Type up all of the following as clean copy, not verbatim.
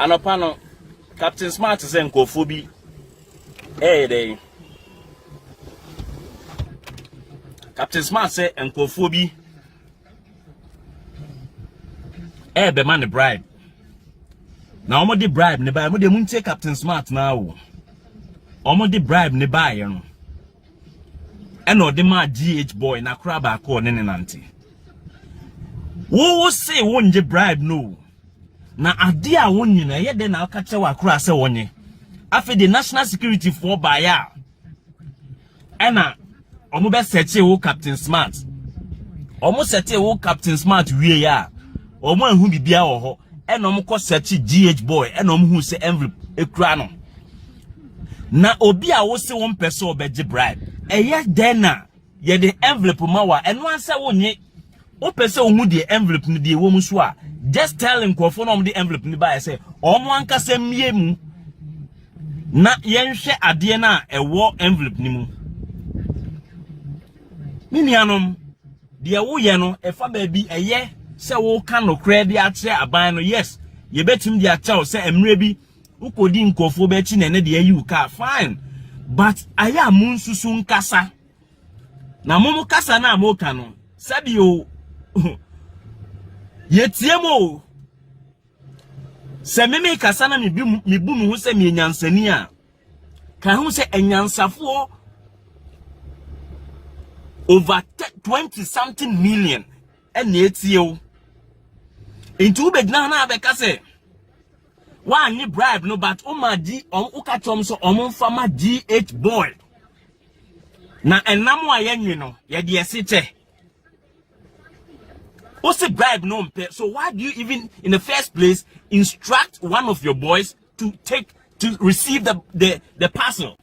Anopano Captain Smart is en kofubi. Day. Captain Smart say en kofubi. Be man the bribe. Now omo the bribe ne buy. Mo de mun take Captain Smart now. Omo the bribe ne buy no. Eno de ma GH boy na kra ba ko ne nante. Wo say wonje bribe no. Na ade a won nyina ye de na aka che wa kra se wonye. Afi the national security for baya. Ena omo be search wo Captain Smart. Omo search wo Captain Smart wie ya. Omo ahu bibia wo ho. Ena omo ko search GH boy. Ena omo hu se envelope ekura no. Na obi a wo se won pese obeje bribe. Eye den na ye the envelope ma wa eno ansa wonye. O pese ohu the envelope ni de wo mu so a just tell him ko for no the envelope ni ba say omo anka se mie mu na yenhwe ade na ewo envelope ni mu minianom de wo ye no efa ba bi eye se wo ka no credit atre aban no yes ye betim de acha se emre bi ukodi nkofo be chi ne de ayi ka fine but aya mun susu nkasa na mumu kasa na amoka no sabi o yetiemo se meme kasa na mi bu mu se mi nyansani a kan hu se enyansafo over 20 something million and etio into be na be kase wa ni bribe no but umadi uka chom so fama GH boy na enam wa yenwi no ye de esite what's the bribe no? So why do you even in the first place instruct one of your boys to receive the parcel?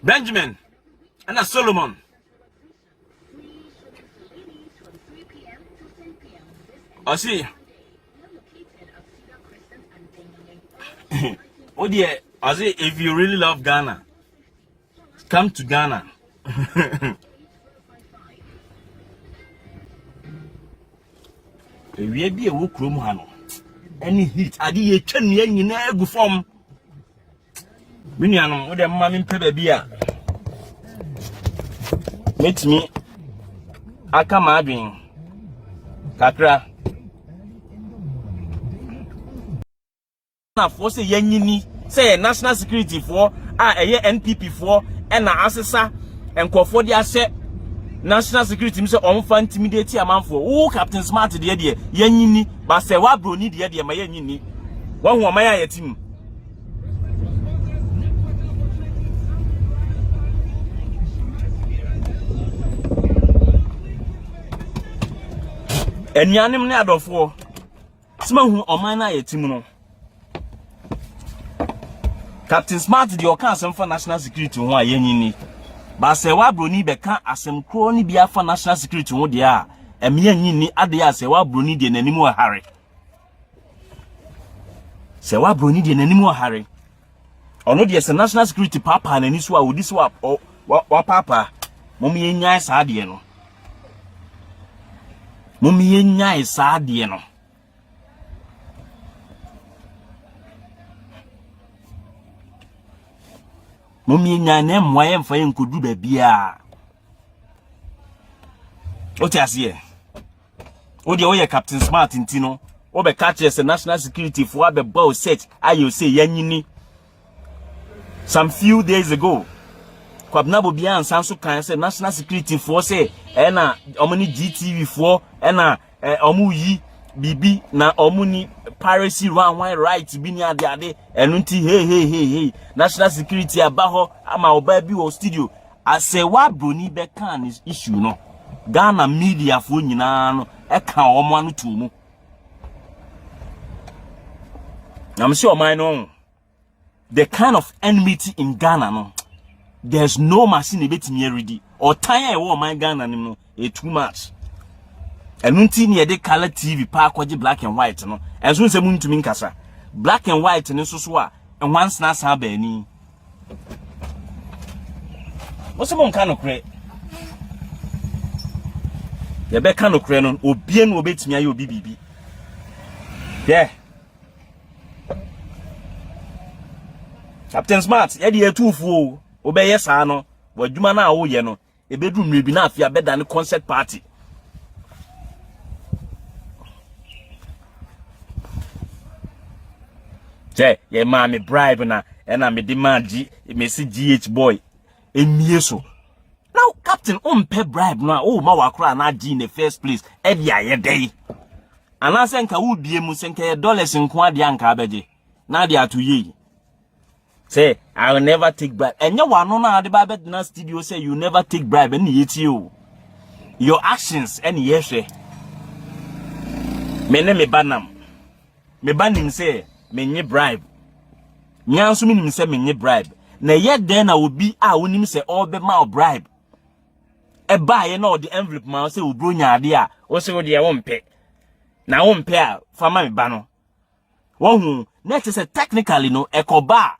Benjamin and Solomon. I see. Oh dear, I say if you really love Ghana, come to Ghana. We be a work room hano. Any heat, I did a 10 year in a good form. Minianum with a mammy pepper beer. Meet me. I come adding Kakra. For say yenyini say national security for NPP for and na assessor and for the asset national security say on intimidate amount for oh Captain Smart de yenyini but say wa bro ni de ma yenyini wa hu ma ya team enyanim ne adofo sima hu oman na ya team no Captain Smart the okan for national security ho ayenyini ba se wa broni be ka asem kro ni bia for national security ho de a emyanyini ade ya se wa broni de nanim o hare se wa broni de nanim o hare ono de se national security papa na ni so a odi so wa papa mom ye nyan sa de no mom ye nyan sa de no Mummy nyane mwaye mfaye nkodu ba bia. Oti asiye. Odi oye Captain Smart ntino. Obe catch as national security for abe bow set ayo say yanyini. Some few days ago. Kwabnabo bia ansanso kan say national security for say na omani GTV for na omu yi bibi na omuni piracy one right bi ni ade enunti hey national security abaho ama oba bi wo studio ase wa broni be kan issue no Ghana media fo nyina no e kan omo anu tumu I'm sure my no the kind of enmity in Ghana no there's no machine betimi ready or time e wo man Ghana no e too much Enunti ni de color TV pa akwaje black and white no. Enso nsem ntumi nkasa. Black and white ni so a once na sa ba ani. What's mon kan okre? Ye be kan okre no obie no obetumi aye obi bibi. Yeah. Captain Smart, ye de etufu o. Obeye saa no, wadwuma na wo ye no, ebedu mrebi na afia beda ne concert party. Ye ma me bribe na na me demand me si GH boy emie so. Now captain pay bribe no o ma wakra na G in the first place e dia ye dey. Ana senka wo bie mu senka ye dollars nko ade anka abeje. Na dia to ye. Say I will never take bribe. Enya wano na ade ba bed na studio say you never take bribe any yeti o. Your actions any yehwe. Me ne me banam. Me banim say me nye bribe. Nyanso minim se me nye bribe. Na ye den na obi a wonim se all be ma bribe. E ba ye na the envelope ma say obro nya ade a wo se wo de wo mpe. Na wo mpe a fama me ba no. Wo hu na say technically no ekoba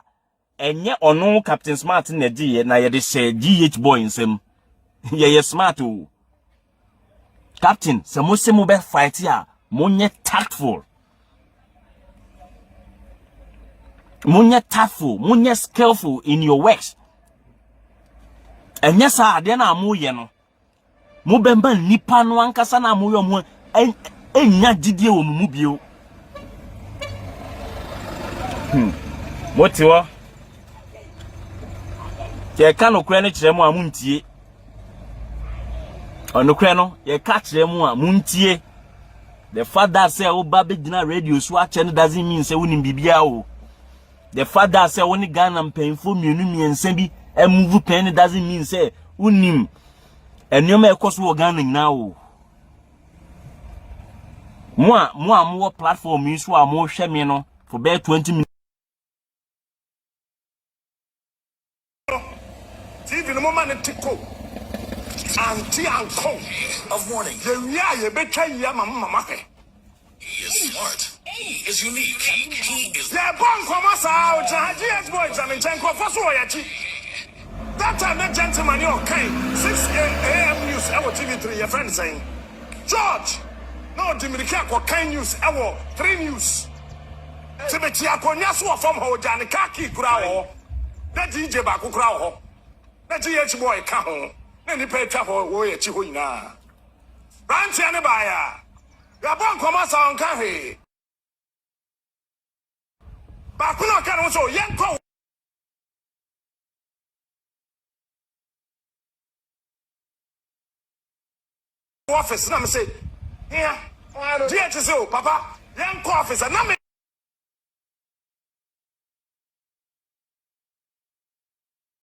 enye ono Captain Smart na di na ye de share GH boy nsem. Ye smart o. Captain, se mo se mo be fight ya, mo nye tactful. Munye tactful, munye skillful in your works. Enye sa ade na amu ye no. Mo bemba nipa no ankasa na amu yo mo enya didie wo mu bio. Motiwo. Ke ka no kure ne kire mu amuntie. Ono kure no ye ka kire mu amuntie. The father say o ba be gina radio so a che no doesn't mean say woni bibia o. The father say when Ghana mpemfo mienu miensa bi move pen doesn't mean say unim enyoma ekoso wo Ghana nyina o. Mo platform yi so a mo hwe me no for be 20 minutes. TV no man tiko anti anko of warning. The ya betwa ya mama he. He is smart. He is unique. He is the bomb from us out. GS boys and Chenko for so yachi. That time that gentleman you okay. 6 a.m. news our TV3 your friend saying George no Dimirika ko kind news our 3 news. Tibeti akonya so from ho Jan Kaki kura ho. Na DJ ba kura ho. Na GH boy ka ho. Na ni pe twa ho wo yachi ho nyina. Ranti ane ba ya. Ya bon koma sa on ka he. Ba kuno ka no so yenko office na me say here. GH say papa yenko office na me